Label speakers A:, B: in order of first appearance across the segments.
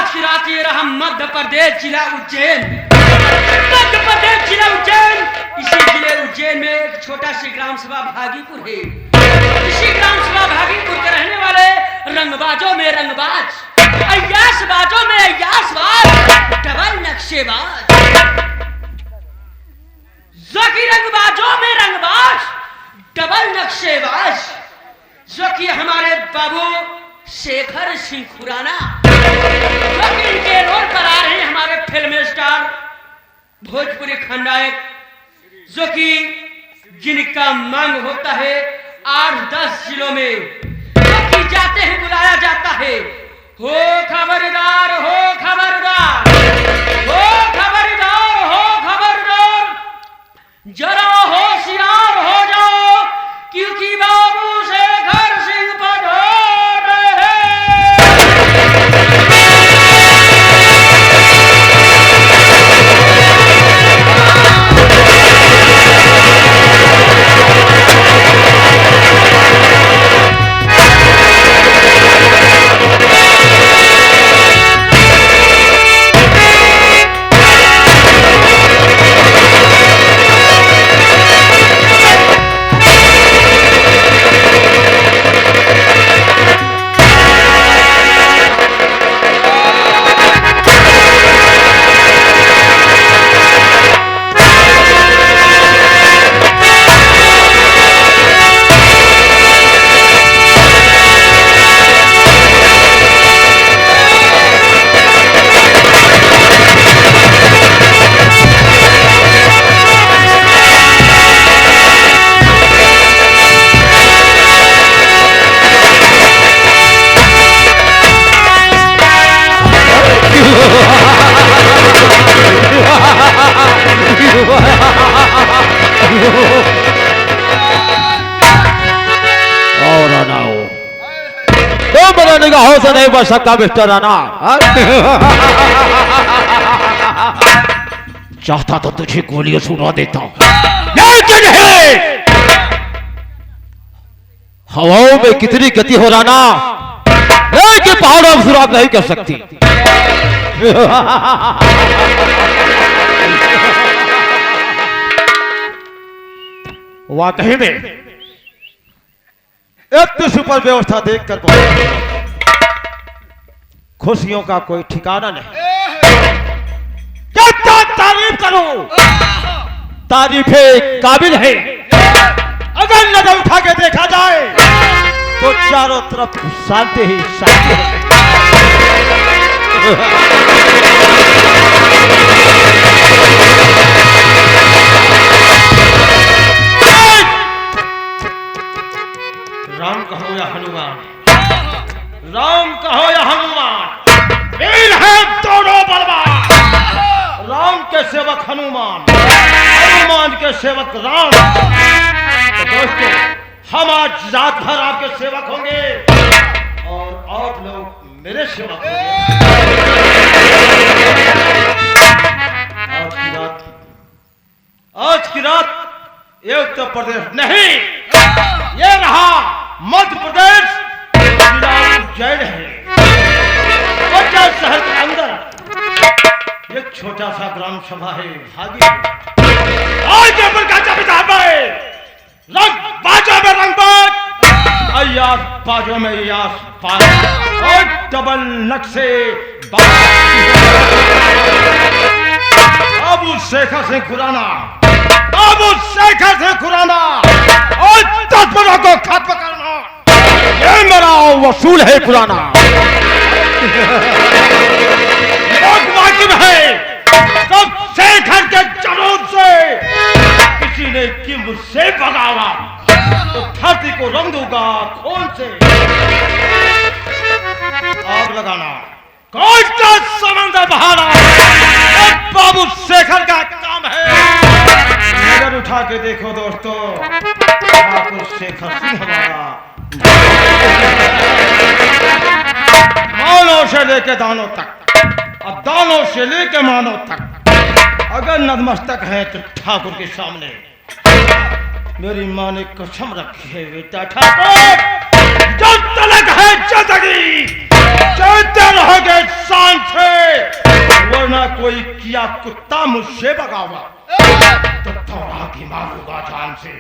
A: आज की रात ये रहा मध्य प्रदेश जिला उज्जैन। मध्य प्रदेश जिला उज्जैन, इसी जिले उज्जैन में एक छोटा सी ग्राम सभा भागीपुर है। इसी ग्राम सभा भागीपुर के रहने वाले रंगबाजों में रंगबाज, अय्यासबाजों में अय्यासबाज, डबल नक्शेबाज। जो कि रंगबाजों में रंगबाज, डबल नक्शेबाज, जो कि हमारे बाबू शेखर सिंह खुराना, जो कि इनके रोल पर आ रहे हैं हमारे फिल्म स्टार भोजपुरी खलनायक, जो कि जिनका मांग होता है 8-10 जिलों में, जो कि जाते हैं बुलाया जाता है, हो खबरदार, हो खबरदार, हो खबरदार, हो खबरदार, जरा होशियार हो जाओ, क्योंकि बाबू शेखर सिंह पधार रहे हैं।
B: निगाहों से नहीं बच सकता मिस्टर राणा। चाहता तो तुझे गोलियों सुना देता हूं, लेकिन हवाओं में कितनी गति हो राणा, लेकिन पहाड़ों में सुराग नहीं कर सकती। वाकई में इतनी सुपर व्यवस्था देखकर खुशियों का कोई ठिकाना नहीं। कितना तारीफ करूं, तारीफे काबिल है। अगर नजर उठा के देखा जाए तो चारों तरफ शांति ही शांति है। राम कहो या हनुमान, राम कहो या हनुमान, वीर है दोनों बलवान। राम के सेवक हनुमान, हनुमान के सेवक राम। तो दोस्तों, हम आज रात भर आपके सेवक होंगे और आप लोग मेरे सेवक होंगे। आज की रात ये उत्तर प्रदेश नहीं, ये रहा मध्य प्रदेश जिला उज्जैन है। उज्जैन शहर के अंदर एक छोटा सा ग्राम सभा है भागीपुर। भागीपुर का जमींदार है, रंग बाजों में रंगबाज, अय्यास बाजों में अय्यास बाज, और डबल नक्शे बाबू शेखर सिंह खुराना, बाबू शेखर सिंह खुराना और 10 बड़ों को खत्म करना, ये मेरा वसूल है पुराना। लोग वाकिफ है, सब शेखर के जरूर से किसी ने कि मुझसे भगावा तो धरती को रंग दूंगा खून से। आग लगाना, कोई का समंदर बहाना, बाबू शेखर का काम है। नजर उठा के देखो दोस्तों, बाबू शेखर सिंह हमारा मानों से लेके दानों तक और दानों से लेके मानों तक, अगर नतमस्तक है तो ठाकुर के सामने। मेरी माँ ने कसम रखी है बेटा ठाकुर, जब तलक है जिंदगी चलते रहोगे शान से। कोई किया कुत्ता मुझसे बगावत तो थोड़ा की मारूंगा जान से।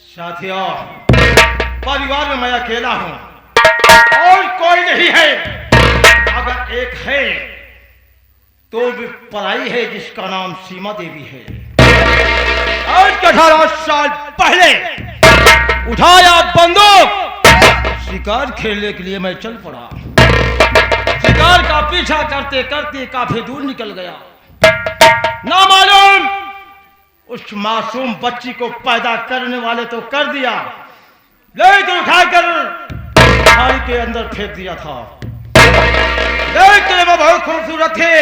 B: साथियों, परिवार में मैं अकेला हूं और कोई नहीं है। अगर एक है तो भी पराई है, जिसका नाम सीमा देवी है। आज 18 साल पहले उठाया बंदूक, शिकार खेलने के लिए मैं चल पड़ा। शिकार का पीछा करते करते काफी दूर निकल गया। ना मालूम उस मासूम बच्ची को पैदा करने वाले तो कर दिया, लेकिन उठाकर थाली के अंदर फेंक दिया था। देखने में बहुत खूबसूरत थे।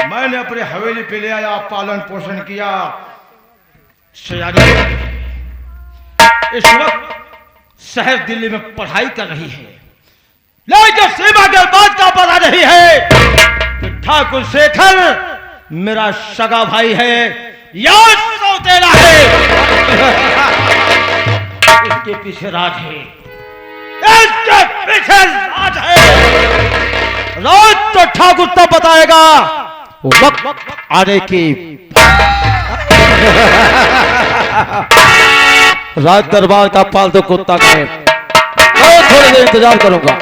B: मैंने अपने हवेली पे ले आया, पालन पोषण किया। सयानी इस वक्त शहर दिल्ली में पढ़ाई कर रही है, लेकिन सीमा के बात का पता नहीं है कि ठाकुर शेखर मेरा सगा भाई है या सौतेला है। इसके पीछे राज है, इसके पीछे राज है। राज तो ठाकुर तब बताएगा वक्त आने की। राज दरबार का पालतू कुत्ता का है, मैं थोड़ी देर इंतजार करूंगा।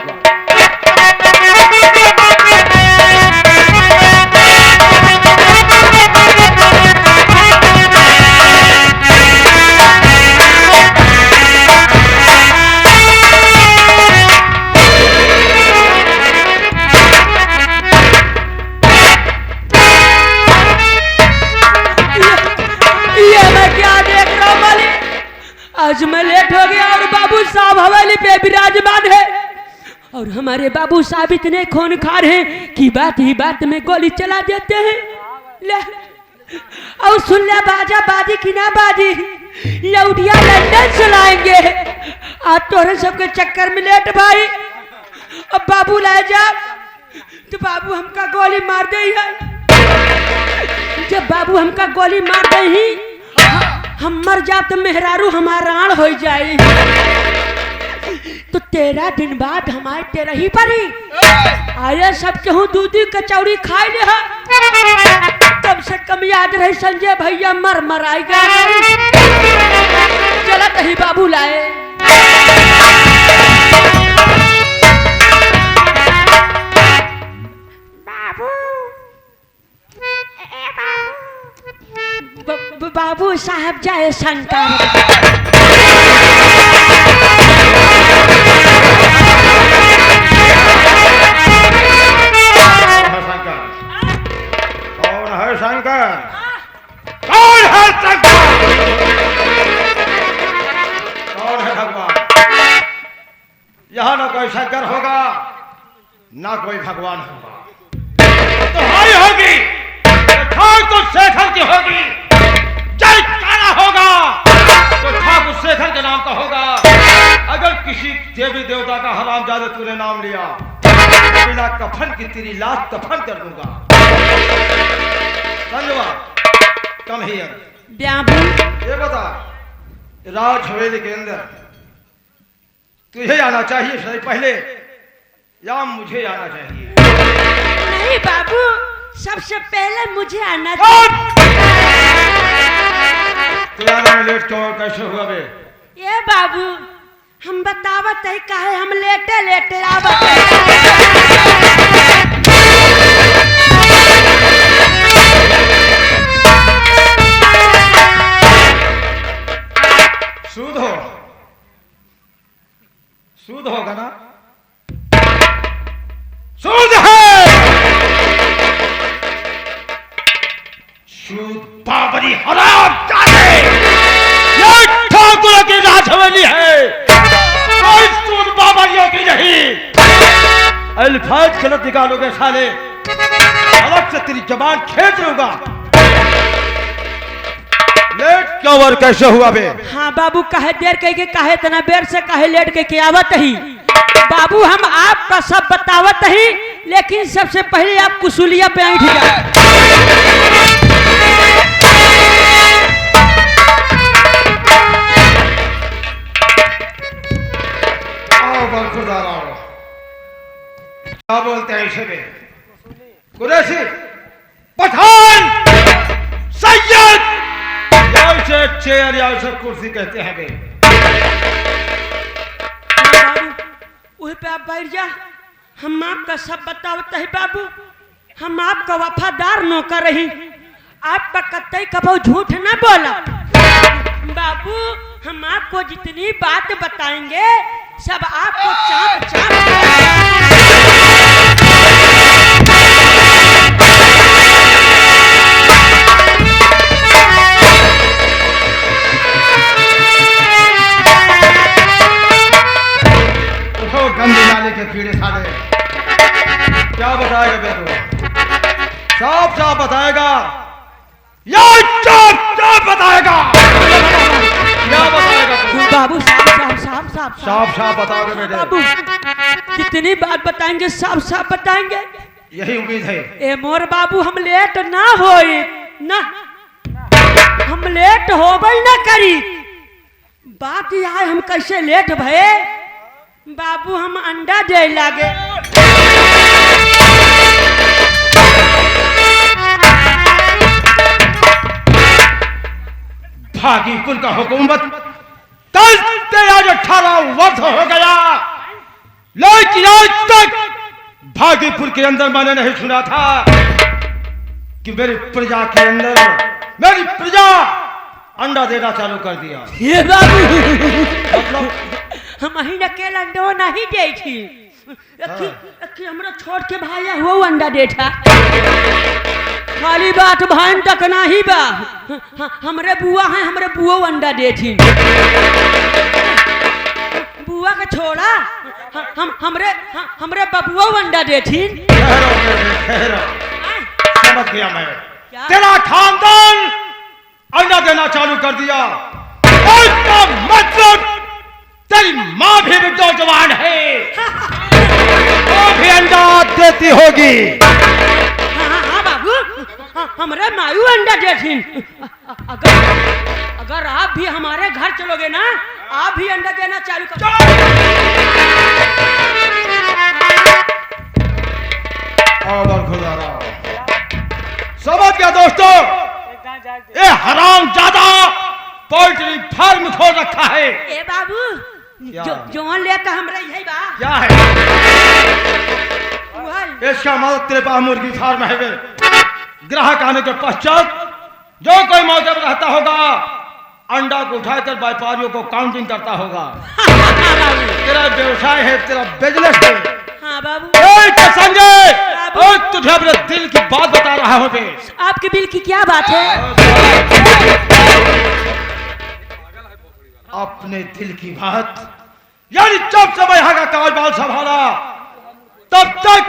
A: आज मैं लेट हो गया और बाबू साहब हवेली पे विराजमान है, और हमारे बाबू साहब इतने खूंखार हैं कि बात ही बात में गोली चला देते हैं। ले और सुन ले, बाजा बाजी की ना बाजी, लौटिया लंदन से लाएंगे। आज तोरे सबके चक्कर में लेट भाई। अब बाबू लाए जा तो बाबू हमका गोली मार दे है। जब बाबू हमका गोली मार दे ही हम मर जा तो मेहरारू हमारा राण हो जाए, तो 13 दिन बाद हमारे 13 ही परी आया सब केहू दूधी कचौड़ी खाए ले। कम से कम याद रहे संजय भैया मर मर आएगा। चला कहीं बाबू लाए। बाबू साहब जाए शंकर।
B: कौन है शंकर? कौन है शंकर? कौन है भगवान? यहाँ ना कोई शंकर होगा ना कोई भगवान होगा, तुम्हारी होगी ठाकुर शेखर की होगी। जयकारा होगा तो ठाकुर शेखर के नाम का होगा। अगर किसी देवी देवता का हरामजादा तूने नाम लिया, बिना कफन की तेरी लाश कफन कर दूंगा। संजवा, कम हियर। ये बता, राज हवेली के अंदर तुझे आना चाहिए सही पहले या मुझे आना चाहिए?
A: नहीं बाबू, सबसे पहले मुझे आना चाहिए।
B: तू आने में लेट क्यों, कैसे हुआ बे?
A: ये बाबू हम बतावत है काहे हम लेटे लेटे आवत। सूद होगा ना? सूद है। सूद बाबरी हराम जाने, ये ठाकुर की राज हवेली है, कोई सूद बाबरियों की नहीं। अल्फाज गलत निकालोगे साले, अलग से तेरी जबान खींच लूंगा। लेट क्यों और कैसे हुआ बे? हाँ बाबू, काहे देर कह के काहे तना बेर से काहे लेट के आवत ही? बाबू हम आपका सब बतावत ही, लेकिन सबसे पहले आप कुसुलिया पे ऐठ जाए।
B: बोलते हैं इसे भी? कुरैशी, पठान, सैयद, या इसे चेयर या इसे कुर्सी कहते हैं बे।
A: बाबू वही पे आप बैठ जा, हम आपका सब बतावत है बाबू। हम आपका वफादार नौकर रही, आपका कतई कबो झूठ न बोला बाबू। हम आपको जितनी बात बताएंगे सब आपको चाप चाप
B: गंदे नाले के कीड़े साले, क्या बताएगा बे तू? साफ साफ बताएगा या चाप चाप बताएगा? क्या बताएगा तू?
A: बाबू साफ साफ साफ साफ
B: साफ साफ बताओगे बेटे?
A: बाबू जितनी बात बताएंगे साफ साफ बताएंगे।
B: यही उम्मीद है।
A: ए मोर बाबू हम लेट ना होई ना, हम लेट होबई ना करी। बात यह है हम कैसे लेट भये बाबू, हम अंडा दे लागे।
B: भागीपुर का हुकूमत कल से आज 18 वर्ष हो गया, लेकिन आज तक भागीपुर के अंदर मैंने नहीं सुना था कि मेरी प्रजा के अंदर मेरी प्रजा अंडा देना चालू कर दिया।
A: ये बाबू
B: मतलब
A: हम ही अकेला अंडो नहीं दे थी, हमरा छोड़ के भाई वो अंडा देता। खाली बात भान तक नहीं बा, हमरे बुआ है, हमरे बुआ अंडा देथी। बुआ के छोड़ा हमरे बबुआ अंडा देथीन।
B: समझ गया मैं, तेरा खानदान अंडा देना चालू कर दिया। इसका मतलब तेरी माँ भी नौजवान है, वो भी अंडा देती होगी।
A: हाँ बाबू, हमरे मायू अंडा देथीन। अगर आप भी हमारे घर चलोगे ना, आप भी अंडा देना चालू कर।
B: समझ गया दोस्तों, ये हराम ज्यादा पोल्ट्री फार्म खोल रखा है।
A: ए बाबू जो लेता हमरा यही बा।
B: क्या है इसका मतलब? तेरे पास मुर्गी फार्म है वे। ग्राहक आने के पश्चात जो कोई मौजूद रहता होगा अंडा को उठाकर व्यापारियों को काउंटिंग करता होगा। तेरा व्यवसाय है, तेरा बिजनेस है।
A: हाँ बाबू,
B: तुझे अपने दिल की बात बता रहा हूँ बे।
A: आपके दिल की क्या बात है?
B: अपने दिल की बात, यानी जब से मैं यहाँ का कारोबार संभाला तब तक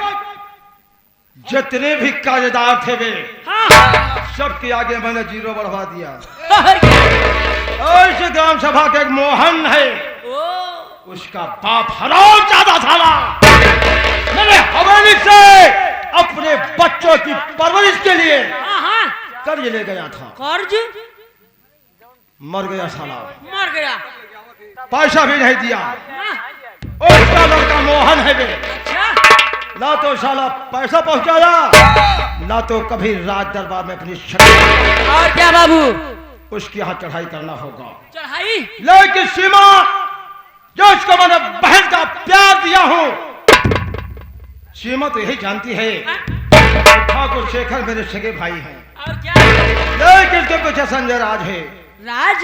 B: जितने भी कागजात थे वे सबके आगे मैंने जीरो बढ़वा दिया। ऐसे ग्राम सभा के एक मोहन है, उसका बाप हराम ज्यादा साला मैंने हवेली से अपने बच्चों की परवरिश के लिए कर्ज ले गया था।
A: कर्ज?
B: मर गया साला,
A: मर गया,
B: पैसा भी नहीं दिया। उसका लड़का मोहन है बे, ना तो साला पैसा पहुंचाया, ना तो कभी राज दरबार में अपनी शक्ति।
A: और क्या बाबू?
B: उसकी यहाँ चढ़ाई करना होगा।
A: चढ़ाई?
B: लेकिन सीमा जो उसको मैंने बहन का प्यार दिया हूँ, सीमा तो यही जानती है ठाकुर शेखर मेरे सगे भाई हैं।
A: और क्या?
B: लेकिन उसके पीछे संजय राज है।
A: राज?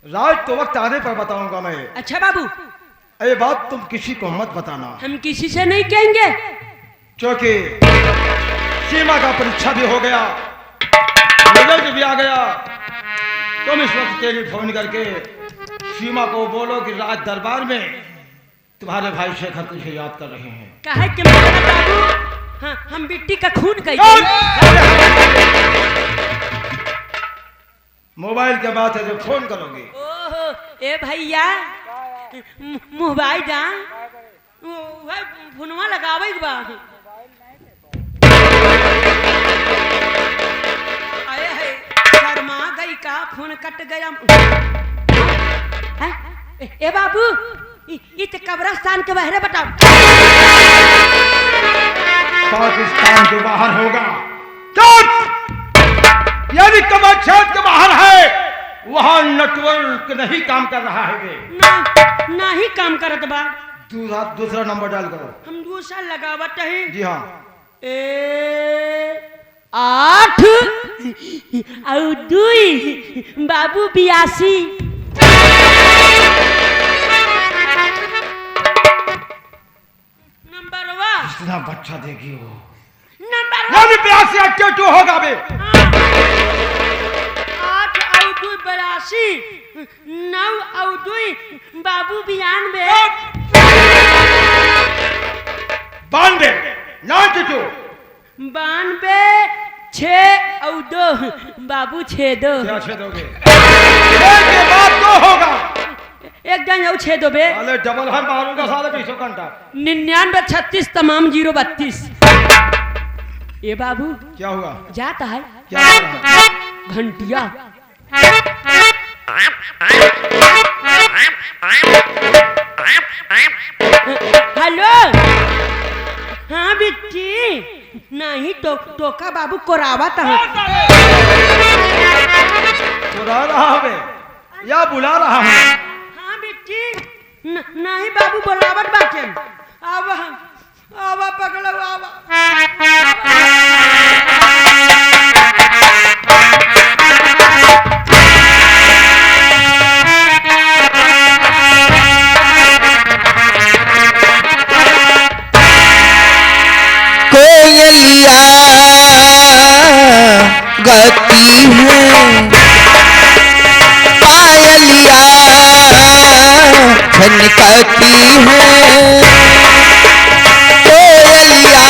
B: राज तो वक्त आने पर बताऊंगा मैं।
A: अच्छा बाबू,
B: ये बात तुम किसी को मत बताना।
A: हम किसी से नहीं कहेंगे,
B: क्योंकि सीमा का परीक्षा भी हो गया, रिजल्ट भी आ गया। तुम इस वक्त टेलीफोन करके सीमा को बोलो कि राज दरबार में तुम्हारे भाई शेखर तुझे याद कर रहे हैं।
A: कहे कि बाबू हाँ, हम बिट्टी का खून कही।
B: मोबाइल के बात है जो फोन करोगे।
A: ओहो, ए भैया मोबाइल जा फोनवा लगावे बा। अरे है शर्मा गई का, फोन कट गया। ए बाबू इत कब्रिस्तान के बहरे बताओ।
B: पाकिस्तान के बाहर होगा। चुप! यदि कमर क्षेत्र के बाहर है, वहां नेटवर्क नहीं काम कर रहा है। वे
A: ना ही काम करत बा।
B: दूसरा नंबर डायल करो।
A: हम दूसरा लगावत है।
B: जी हाँ।
A: 8 और 2 बाबू 82। नंबरवा
B: इतना बच्चा देखी हो।
A: नंबर
B: 82 82 होगा बे।
A: 8 और 2 82, 9 और 2 बाबू 92।
B: 92 92
A: 92 6 और 2 बाबू 62।
B: क्या छेदोगे? के बाद 2 होगा।
A: एक जन और 6 बे।
B: अरे डबल है मारूंगा साले 20 घंटा।
A: 99 36 तमाम 032। ये बाबू
B: क्या हुआ?
A: जाता है
B: क्या हुआ?
A: घंटिया। हेलो। हाँ बिट्टी, नहीं तो टोका बाबू कोरावत है।
B: बुला रहा है या बुला रहा हूँ?
A: हाँ बिट्टी, नहीं बाबू बोलावत बाटे। अब पकड़ो अब।
C: कोयलिया गती है, पायलिया छनकती है। कोयलिया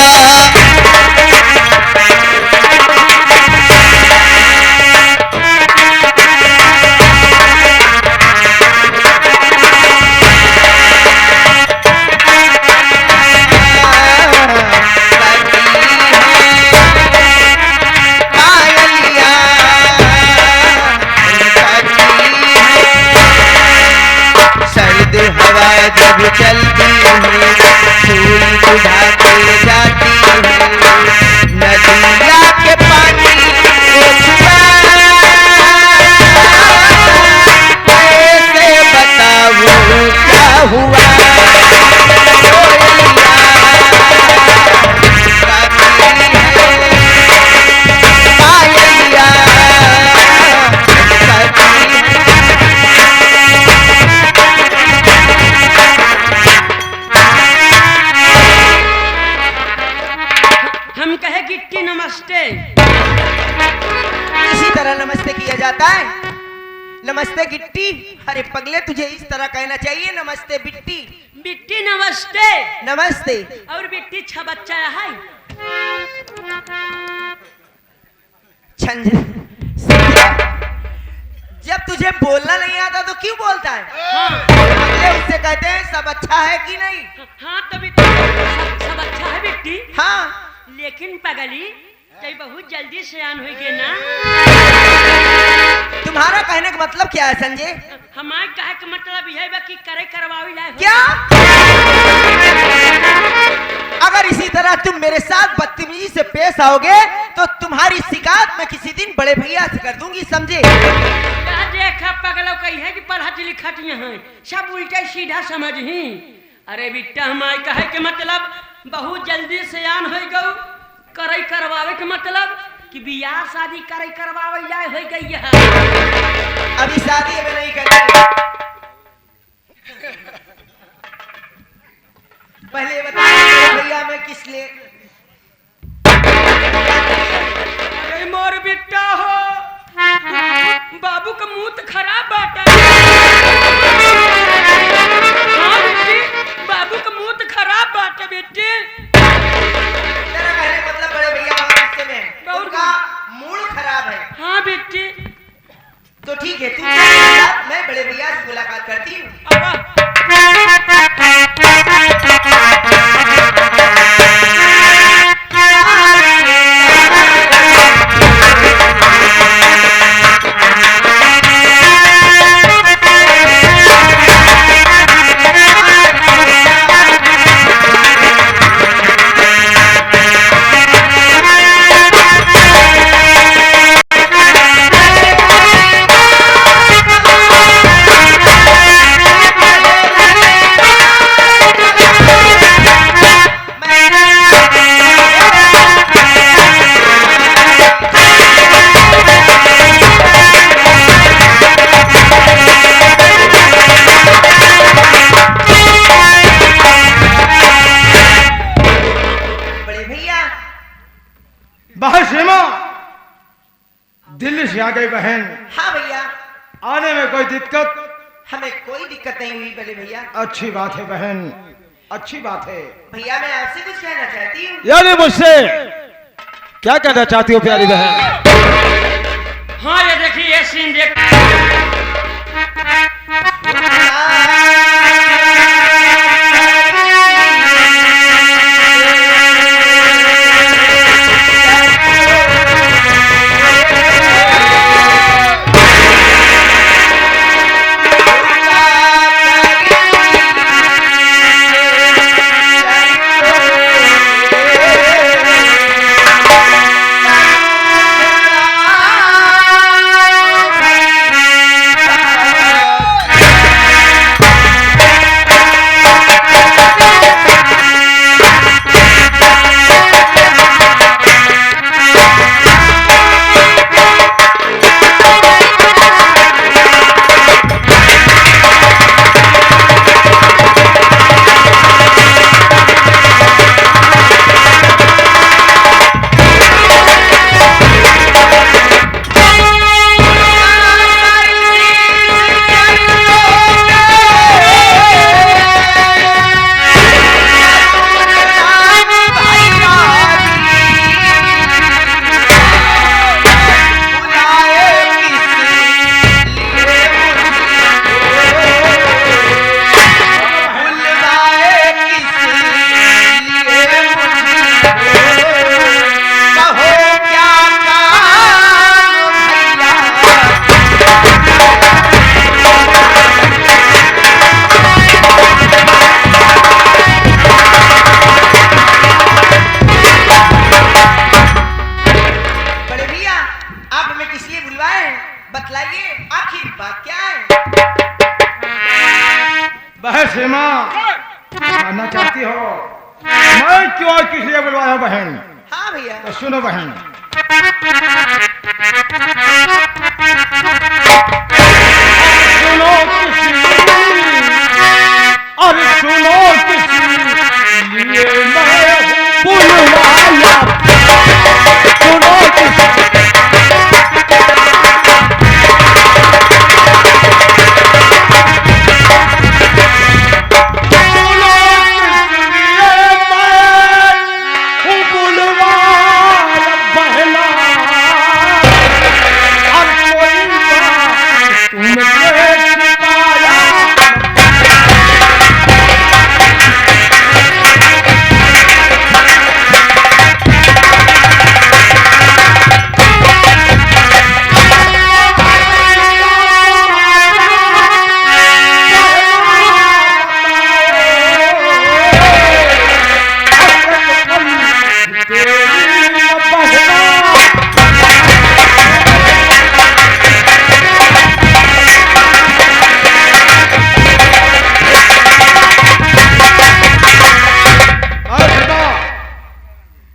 C: हवा जब चलती है, सुई बुझाते जाती है। नदिया के पानी को छुआ, कैसे बताऊं क्या हुआ। नमस्ते किया जाता है। नमस्ते गिट्टी। अरे पगले, तुझे इस तरह कहना चाहिए, नमस्ते बिट्टी।
A: बिट्टी नमस्ते।
C: नमस्ते।
A: और बिट्टी 6 बच्चा है।
C: जब तुझे बोलना नहीं आता तो क्यों बोलता है?
A: हाँ।
C: पगले उससे कहते हैं सब अच्छा है कि नहीं?
A: हाँ तो बिट्टी सब अच्छा है बिट्टी।
C: हाँ
A: लेकिन पगली कई बहुत जल्दी सयान हुई के ना।
C: तुम्हारा कहने का मतलब क्या है संजय?
A: हमारे कहे का मतलब यह है कि करे करवावी लाए।
C: क्या? अगर इसी तरह तुम मेरे साथ बदतमीजी से पेश आओगे तो तुम्हारी शिकायत मैं किसी दिन बड़े भैया से कर दूंगी, समझे?
A: देखा पगलो कही है कि पढ़त लिखत यहाँ सब उल्टा सीधा समझ ही। अरे बिट्टा, हमारे कहे के मतलब बहुत जल्दी सयान हो गौ। करे करवावे के मतलब कि बियाह शादी करे करवावे जाए हो गई है।
C: अभी शादी में नहीं करनी। पहले बताओ भैया मैं किस लिए?
A: अरे मोर बिट्टा हो, बाबू का मुंह तो खराब बाटा। हाँ बेटी, बाबू का मुंह तो खराब बाटा बेटी।
C: तेरा कहने का मतलब बड़े भैया गुस्से में हैं। उनका मूड खराब है।
A: हाँ बेटी।
C: तो ठीक है, तू मैं बड़े भैया से मुलाकात करती हूँ।
B: गई बहन।
C: हाँ भैया।
B: आने में कोई दिक्कत?
C: हमें कोई दिक्कत नहीं हुई बड़े भैया।
B: अच्छी बात है बहन, अच्छी बात है।
C: भैया मैं आपसे कुछ कहना चाहती हूँ।
B: यानी मुझसे क्या कहना चाहती हो प्यारी बहन?
A: हाँ ये देखिए ये सीन देख।
B: जानना चाहती हो मैं क्यों और किस लिए बुलवाया बहन?
C: हाँ भैया।
B: तो सुनो बहन, सुनो अरे सुनो किसी लिए मैं बुलवाया, सुनो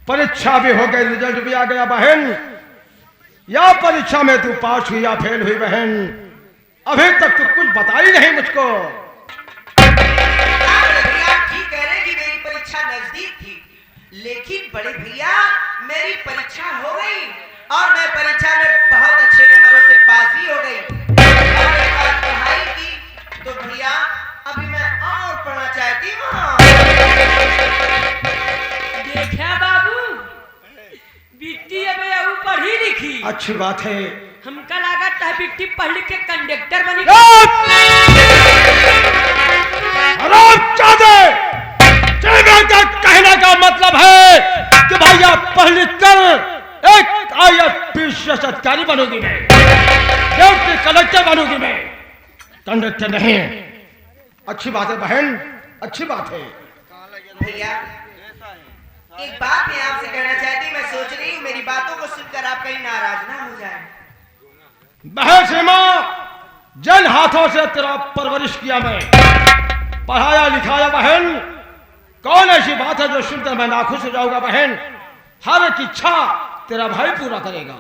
B: परीक्षा भी हो गई, रिजल्ट भी आ गया बहन। या परीक्षा में तू पास हुई या फेल हुई बहन? अभी तक तू कुछ बता ही नहीं मुझको।
C: ठीक कह रहे कि मेरी परीक्षा नजदीक थी, लेकिन बड़े भैया मेरी परीक्षा हो गई और मैं परीक्षा में बहुत अच्छे नंबरों से पास भी हो गई। और एक बार पढ़ाई की तो भैया अभी मैं और पढ़ना चाहती हूँ।
A: देखा बाबू बिट्टी अब पढ़ी लिखी।
B: अच्छी बात है।
A: हमका लागत है बिट्टी पढ़ लिख के कंडक्टर बनी।
B: का कहने का मतलब है कि भैया पढ़ लिख कर एक IAS अधिकारी बनोगी मैं, डिप्टी कलेक्टर बनोगी मैं, कंडक्टर नहीं। अच्छी बात है बहन, अच्छी बात है।
C: भैया एक बात मैं आपसे कहना चाहती, मैं सोच रही हूँ मेरी बातों को सुनकर आप कहीं नाराज ना हो जाए।
B: बहन सीमा, जिन हाथों से तेरा परवरिश किया मैं, पढ़ाया लिखाया बहन, कौन ऐसी बात है जो सुनकर मैं नाखुश हो जाऊंगा बहन? हर एक इच्छा तेरा भाई पूरा करेगा।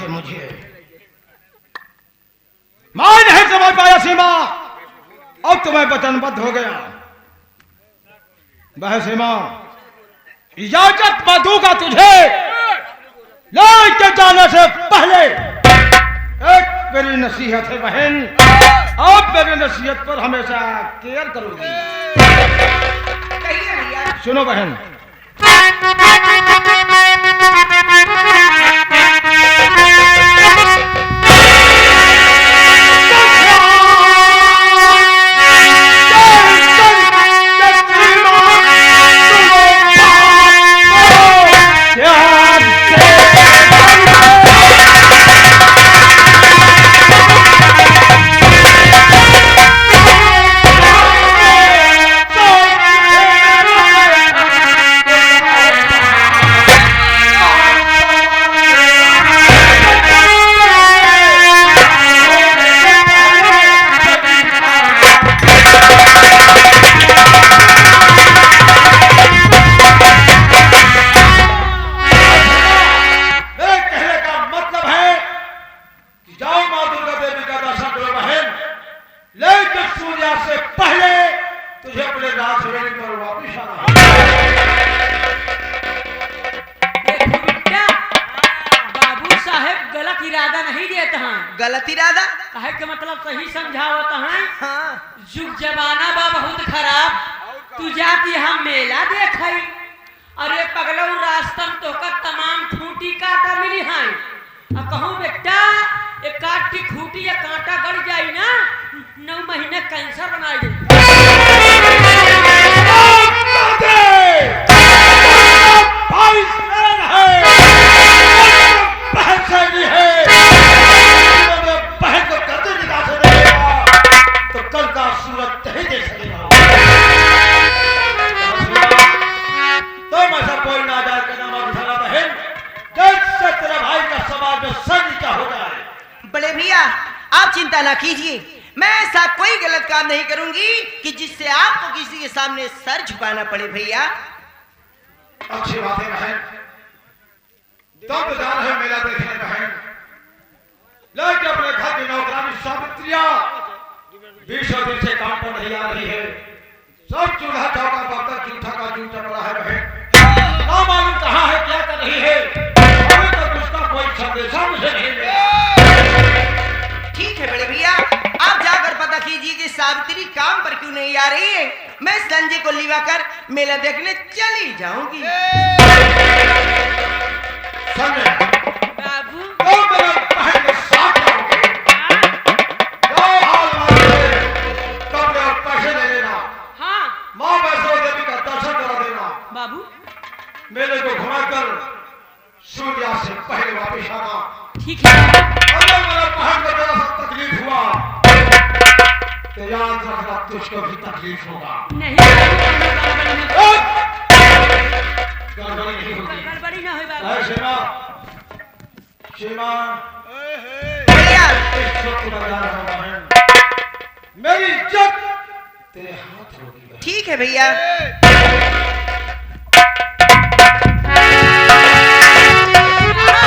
B: से मुझे मैं नहीं समझ पाया सीमा। अब तो मैं वचनबद्ध हो गया। वह सीमा इजाजत मैं दूंगा तुझे, लेके जाने से पहले एक मेरी नसीहत है बहन, आप मेरी नसीहत पर हमेशा केयर करोगी।
C: कहिए भैया।
B: सुनो बहन,
C: गलत इरादा
A: कहे के मतलब सही समझावत है।
C: हाँ।
A: जुग जमाना बा बहुत खराब। तू जाती हम मेला देखई, अरे पगलऊ रास्तन तो का तमाम खूंटी कांटा मिली है। अब कहूँ बेटा एक काट की खूंटी या कांटा गड़ जाई ना 9 महीने कैंसर बना
C: चिंता ना कीजिए, मैं ऐसा कोई गलत काम नहीं करूंगी कि जिससे आपको किसी के सामने सर झुकाना पड़े। भैया
B: अच्छी बात है बहन, तुम जा रहे मेला देखने बहन, लेकिन अपने घर की नौकरानी सावित्रियां 20 दिन से काम पर नहीं आ रही है। सब चूल्हा चौका बर्तन जूठा का जूठा पड़ा है बहन, ना मालूम कहाँ है क्या कर रही है। अभी तक उसका कोई संदेशा मुझे नहीं मिला।
C: ठीक है बड़े भैया, आप जाकर पता कीजिए कि सावित्री काम पर क्यों नहीं आ रही है। मैं संजय को लिवा कर मेला देखने चली जाऊंगी।
B: संजय
A: बाबू
B: तो मेरे बहन के साथ रहोगे। जो हाल मांगे कपड़े और पैसे दे देना।
A: हाँ
B: माँ वैष्णो देवी का दर्शन करा देना।
A: बाबू
B: मेले को घुमाकर सूर्यास्त से पहले वापस आना।
A: ठीक है।
B: अगर मेरे बहन को जरा सा तकलीफ हुआ तो याद रखना तुझको भी तकलीफ होगा।
A: नहीं
B: गड़बड़ी नहीं होगी।
A: गड़बड़ी ना हो बाबू।
B: अरे सीमा, सीमा
C: भैया
B: इस वक्त बता रहा हूँ बहन, मेरी इज्जत तेरे हाथ होगी।
C: ठीक है भैया।